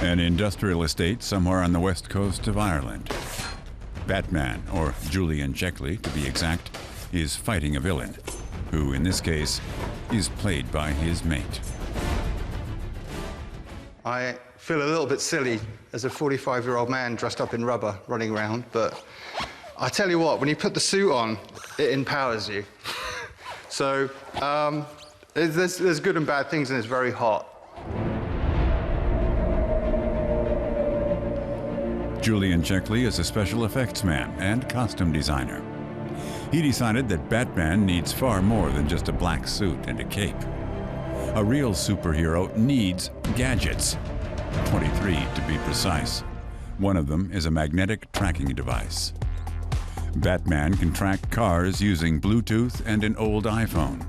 An industrial estate somewhere on the west coast of Ireland. Batman, or Julian Checkley to be exact, is fighting a villain, who in this case is played by his mate. I feel a little bit silly as a 45-year-old man dressed up in rubber running around, but I tell you what, when you put the suit on, it empowers you. So there's good and bad things, and it's very hot. Julian Checkley is a special effects man and costume designer. He decided that Batman needs far more than just a black suit and a cape. A real superhero needs gadgets. 23 to be precise. One of them is a magnetic tracking device. Batman can track cars using Bluetooth and an old iPhone.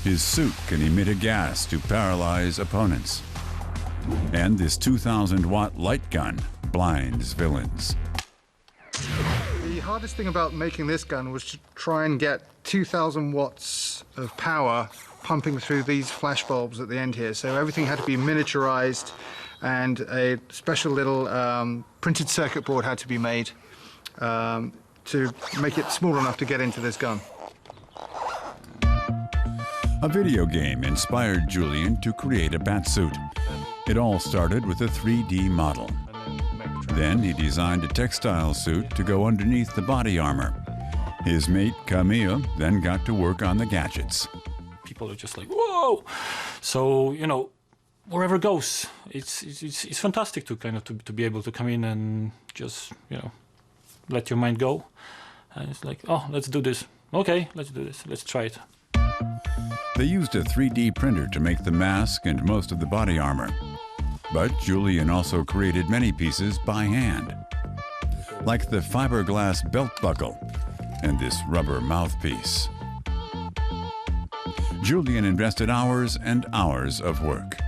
His suit can emit a gas to paralyze opponents. And this 2,000-watt light gun blinds villains. The hardest thing about making this gun was to try and get 2,000 watts of power pumping through these flash bulbs at the end here. So everything had to be miniaturized, and a special little printed circuit board had to be made to make it small enough to get into this gun. A video game inspired Julian to create a batsuit. It all started with a 3D model. Then he designed a textile suit to go underneath the body armor. His mate, Camille, then got to work on the gadgets. People are just like, whoa! So, you know, wherever it goes, it's fantastic to kind of to be able to come in and just, you know, let your mind go. And it's like, oh, let's do this. Okay, let's do this. Let's try it. They used a 3D printer to make the mask and most of the body armor. But Julian also created many pieces by hand, like the fiberglass belt buckle and this rubber mouthpiece. Julian invested hours and hours of work.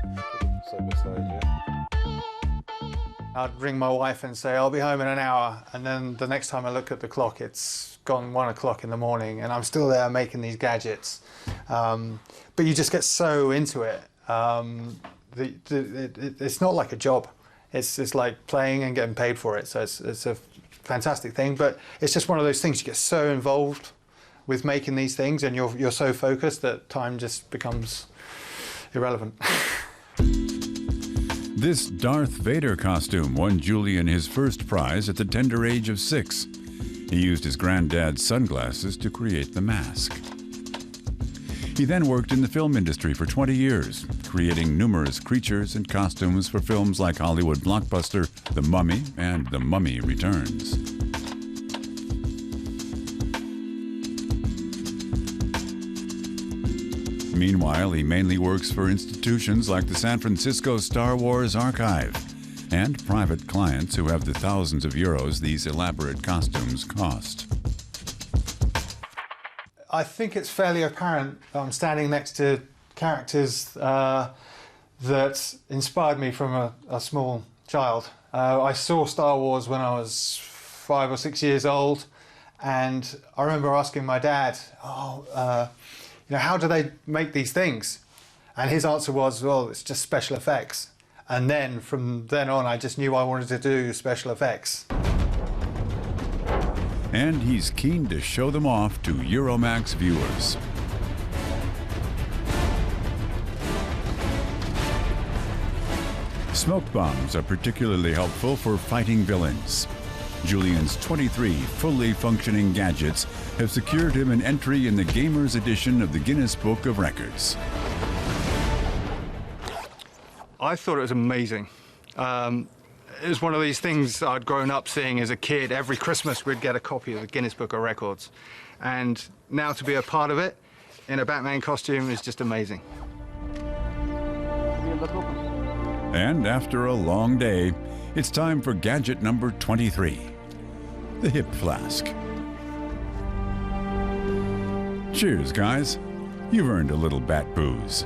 I'd ring my wife and say, I'll be home in an hour, and then the next time I look at the clock, it's gone 1 o'clock in the morning, and I'm still there making these gadgets. But you just get so into it. It's not like a job. It's like playing and getting paid for it. So it's a fantastic thing, but it's just one of those things. You get so involved with making these things, and you're so focused that time just becomes irrelevant. This Darth Vader costume won Julian his first prize at the tender age of 6. He used his granddad's sunglasses to create the mask. He then worked in the film industry for 20 years, creating numerous creatures and costumes for films like Hollywood blockbuster The Mummy and The Mummy Returns. Meanwhile, he mainly works for institutions like the San Francisco Star Wars Archive and private clients who have the thousands of euros these elaborate costumes cost. I think it's fairly apparent that I'm standing next to characters that inspired me from a small child. I saw Star Wars when I was 5 or 6 years old, and I remember asking my dad, you know, how do they make these things? And his answer was, well, it's just special effects. And then from then on, I just knew I wanted to do special effects. And he's keen to show them off to Euromaxx viewers. Smoke bombs are particularly helpful for fighting villains. Julian's 23 fully functioning gadgets have secured him an entry in the Gamers edition of the Guinness Book of Records. I thought it was amazing. It was one of these things I'd grown up seeing as a kid. Every Christmas we'd get a copy of the Guinness Book of Records. And now to be a part of it in a Batman costume is just amazing. And after a long day, it's time for gadget number 23, the hip flask. Cheers, guys. You've earned a little bat booze.